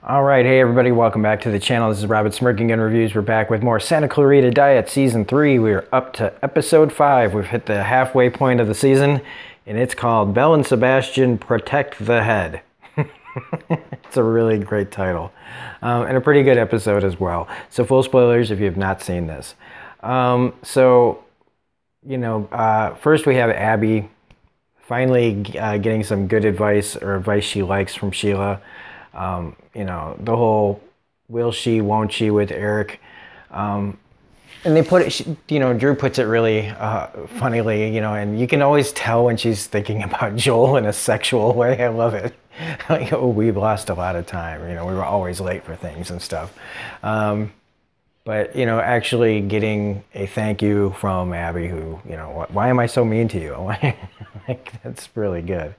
All right, hey everybody, welcome back to the channel. This is Robert Smirking Gun Reviews. We're back with more Santa Clarita Diet Season 3. We're up to Episode 5. We've hit the halfway point of the season, and it's called Belle and Sebastian Protect the Head. It's a really great title, and a pretty good episode as well. So full spoilers if you have not seen this. First we have Abby finally getting some good advice, or advice she likes from Sheila. The whole will she, won't she with Eric. And they put it, Drew puts it really funnily, and you can always tell when she's thinking about Joel in a sexual way. I love it. Like, oh, we've lost a lot of time. We were always late for things and stuff. But, actually getting a thank you from Abby who, why am I so mean to you? Like, that's really good.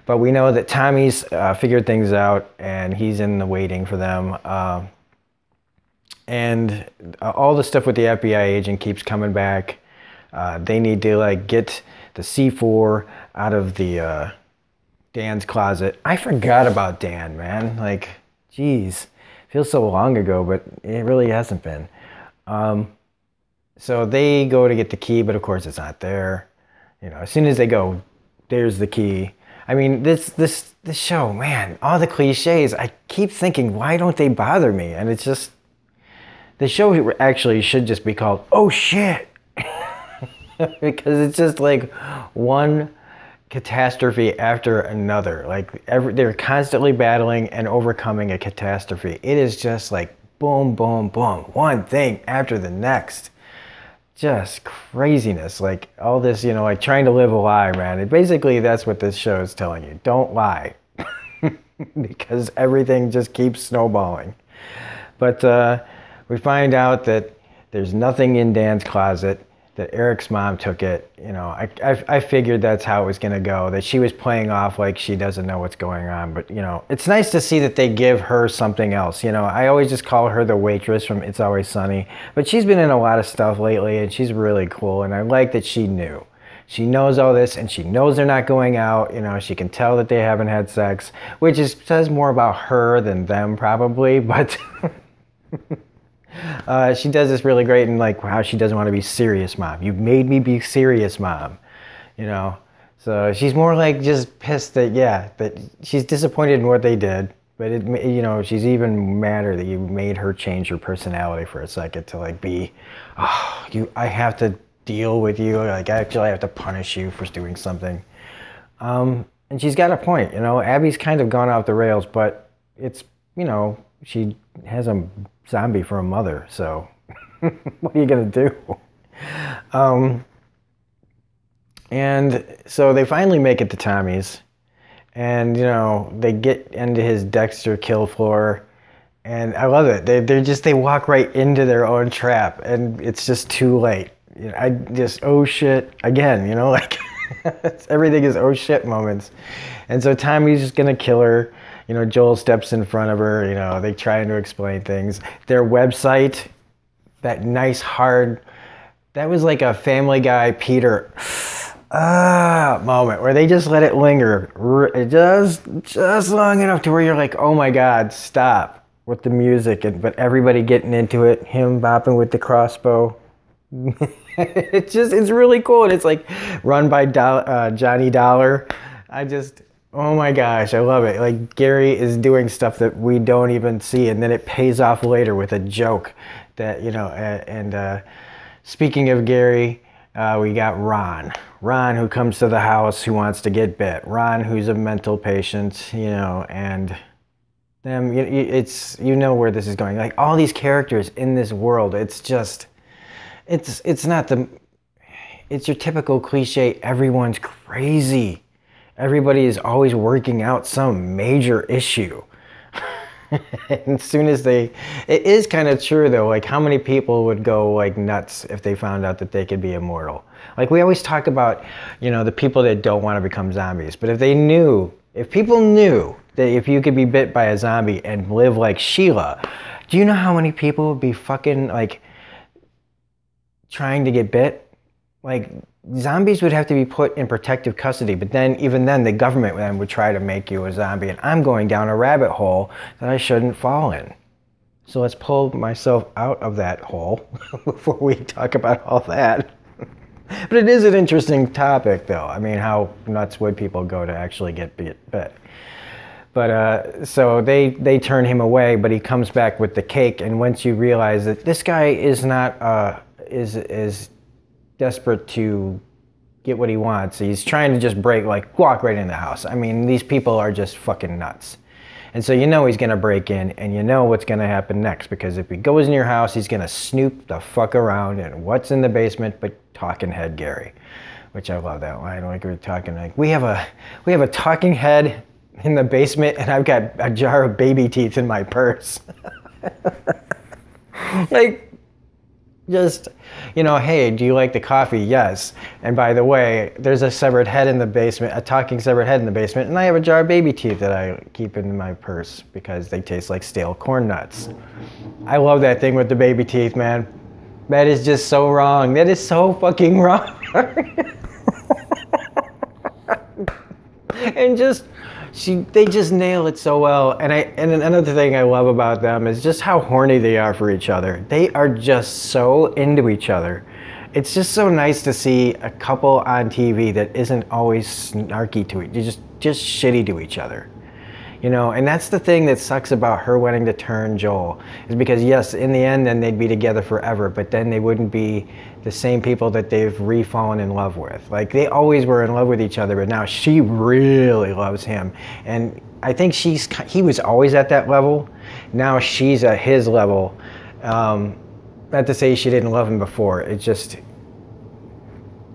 But we know that Tommy's figured things out, and he's in the waiting for them. And all the stuff with the FBI agent keeps coming back. They need to get the C4 out of the Dan's closet. I forgot about Dan, man. Geez, feels so long ago, but it really hasn't been. So they go to get the key, but of course it's not there. As soon as they go, there's the key. I mean, this show, man, all the cliches, I keep thinking, why don't they bother me? And it's just, the show actually should just be called, Oh Shit. Because it's just one catastrophe after another. They're constantly battling and overcoming a catastrophe. It is just boom, boom, boom, one thing after the next. Just craziness, all this, trying to live a lie, man. Basically, that's what this show is telling you. Don't lie. Because everything just keeps snowballing. But we find out that there's nothing in Dan's closet, that Eric's mom took it. I figured that's how it was going to go, that she was playing off like she doesn't know what's going on. But, it's nice to see that they give her something else. I always just call her the waitress from It's Always Sunny. But she's been in a lot of stuff lately, and she's really cool. And I like that she knew. She knows all this, and she knows they're not going out. She can tell that they haven't had sex, which says more about her than them, probably. But she does this really great, and how she doesn't want to be serious, Mom. You made me be serious, Mom. So she's more just pissed that, that she's disappointed in what they did, but she's even madder that you made her change her personality for a second to be, I have to deal with you. Actually, I have to punish you for doing something. And she's got a point. Abby's kind of gone off the rails, but it's, she has a zombie for a mother, so what are you gonna do? And so they finally make it to Tommy's, and they get into his Dexter kill floor, and I love it. They walk right into their own trap, and it's just too late. Oh shit again. Everything is oh shit moments, and so Tommy's just gonna kill her. Joel steps in front of her, they trying to explain things. Their website, that nice hard, that was like a Family Guy Peter moment where they just let it linger just long enough to where you're like, oh my God, stop with the music, but everybody getting into it, him bopping with the crossbow. It's really cool, and it's run by Johnny Dollar. Oh my gosh, I love it. Gary is doing stuff that we don't even see, and then it pays off later with a joke that, and speaking of Gary, we got Ron. Ron, who comes to the house, who wants to get bit. Ron, who's a mental patient, and them, it's, where this is going. All these characters in this world, it's just, it's not it's your typical cliche, everyone's crazy. Everybody is always working out some major issue. And as soon as it is kind of true though, how many people would go nuts if they found out that they could be immortal? We always talk about, the people that don't want to become zombies. But if people knew that if you could be bit by a zombie and live like Sheila, do you know how many people would be fucking trying to get bit? like, zombies would have to be put in protective custody, but then even then the government then would try to make you a zombie, and I'm going down a rabbit hole that I shouldn't fall in. So let's pull myself out of that hole before we talk about all that. But it is an interesting topic, though. I mean, how nuts would people go to actually get bit? But so they turn him away, but he comes back with the cake, and once you realize that this guy is not is desperate to get what he wants, he's trying to just walk right in the house. I mean, these people are just fucking nuts. And so you know he's gonna break in, and you know what's gonna happen next, because if he goes in your house, he's gonna snoop the fuck around, and what's in the basement but talking head Gary, which I love that line. Like, we're talking, like, we have a talking head in the basement, and I've got a jar of baby teeth in my purse. Like, just, you know, hey, do you like the coffee? Yes. And by the way, there's a severed head in the basement, a talking severed head in the basement, and I have a jar of baby teeth that I keep in my purse because they taste like stale corn nuts. I love that thing with the baby teeth, man. That is just so wrong. That is so fucking wrong. And just, they just nail it so well. And another thing I love about them is just how horny they are for each other. They are just so into each other. It's just so nice to see a couple on TV that isn't always snarky to each other, just shitty to each other. You know, and that's the thing that sucks about her wanting to turn Joel, is because yes, in the end, then they'd be together forever, but then they wouldn't be the same people that they've re-fallen in love with. Like, they always were in love with each other, but now she really loves him. And I think he was always at that level. Now she's at his level. Not to say she didn't love him before. It's just,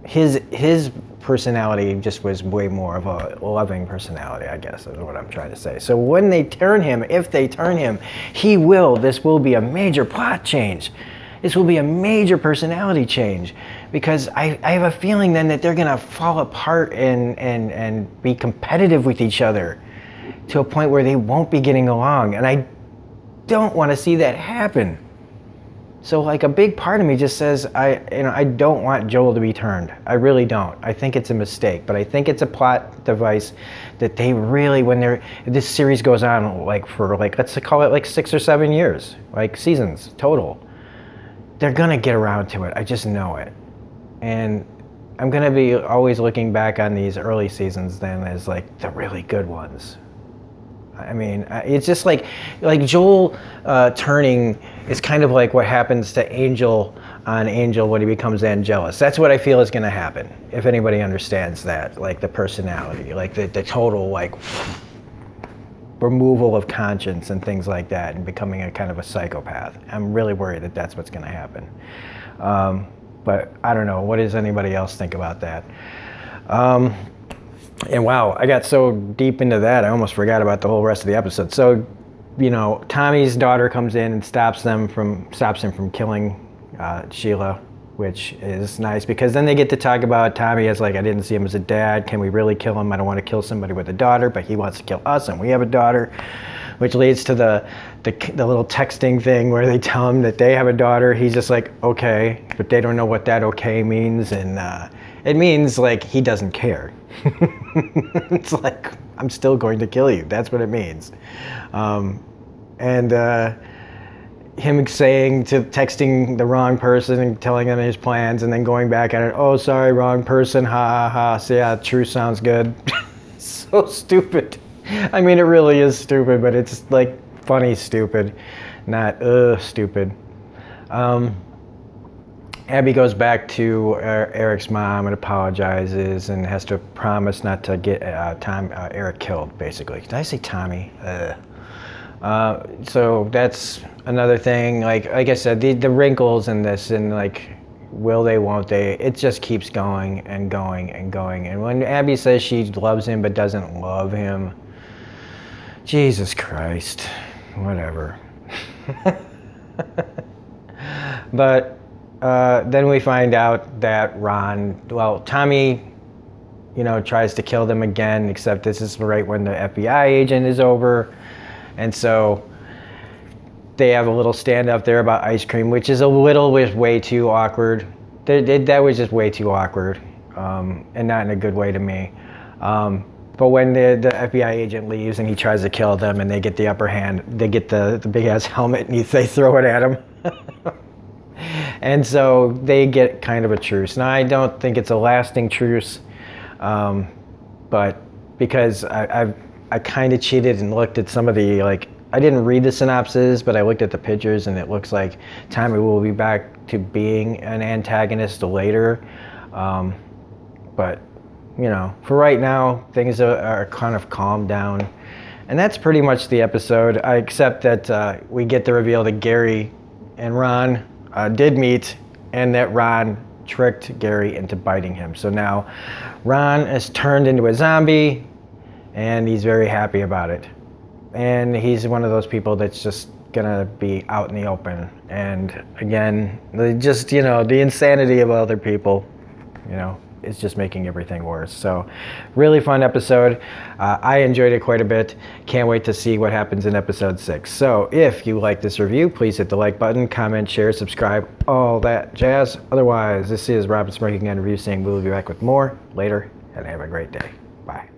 his personality just was way more of a loving personality, I guess, is what I'm trying to say. So when they turn him, if they turn him, this will be a major plot change. This will be a major personality change, because I have a feeling then that they're gonna fall apart and be competitive with each other to a point where they won't be getting along. And I don't want to see that happen. So, like, a big part of me just says, I don't want Joel to be turned. I really don't. I think it's a mistake, but I think it's a plot device that they really, this series goes on, let's call it 6 or 7 years, like seasons total. They're gonna get around to it. I just know it. And I'm gonna be always looking back on these early seasons then as like the really good ones. I mean, it's just like Joel turning is kind of like what happens to Angel on Angel when he becomes Angelus. That's what I feel is going to happen, if anybody understands that, like the personality, like the total like removal of conscience and things like that, and becoming a kind of a psychopath. I'm really worried that that's what's going to happen. But I don't know. What does anybody else think about that? And wow, I got so deep into that, I almost forgot about the whole rest of the episode. So, you know, Tommy's daughter comes in and stops him from killing Sheila, which is nice, because then they get to talk about Tommy as like, I didn't see him as a dad. Can we really kill him? I don't want to kill somebody with a daughter, but he wants to kill us, and we have a daughter, which leads to the little texting thing where they tell him that they have a daughter. He's just like, okay, but they don't know what that okay means, and it means like he doesn't care. It's like, I'm still going to kill you. That's what it means. Him texting the wrong person and telling them his plans, and then going back at it, oh, sorry, wrong person, ha ha ha. So yeah, true sounds good. So stupid. I mean, it really is stupid, but it's like funny stupid, not stupid. Abby goes back to Eric's mom and apologizes and has to promise not to get Eric killed, basically. Did I say Tommy? So that's another thing. Like I said, the wrinkles in this, and like, will they, won't they? It just keeps going and going and going. And when Abby says she loves him but doesn't love him, Jesus Christ, whatever. But then we find out that Tommy, tries to kill them again, except this is right when the FBI agent is over. And so they have a little standoff there about ice cream, which is a little bit way too awkward. that was just way too awkward, and not in a good way to me. But when the FBI agent leaves and he tries to kill them and they get the upper hand, they get the big ass helmet and they throw it at him. And so they get kind of a truce. Now I don't think it's a lasting truce, but because I kind of cheated and looked at some of the, like, I didn't read the synopsis, but I looked at the pictures and it looks like Tommy will be back to being an antagonist later. But, you know, for right now, things are kind of calmed down. And that's pretty much the episode, except that we get the reveal that Gary and Ron did meet, and that Ron tricked Gary into biting him. So now Ron is turned into a zombie, and he's very happy about it. And he's one of those people that's just gonna be out in the open. And again, just, you know, the insanity of other people, you know, is just making everything worse. So really fun episode. I enjoyed it quite a bit. Can't wait to see what happens in episode 6. So if you like this review, please hit the like button, comment, share, subscribe, all that jazz. Otherwise, this is Robin Smirking on Review saying we'll be back with more later, and have a great day. Bye.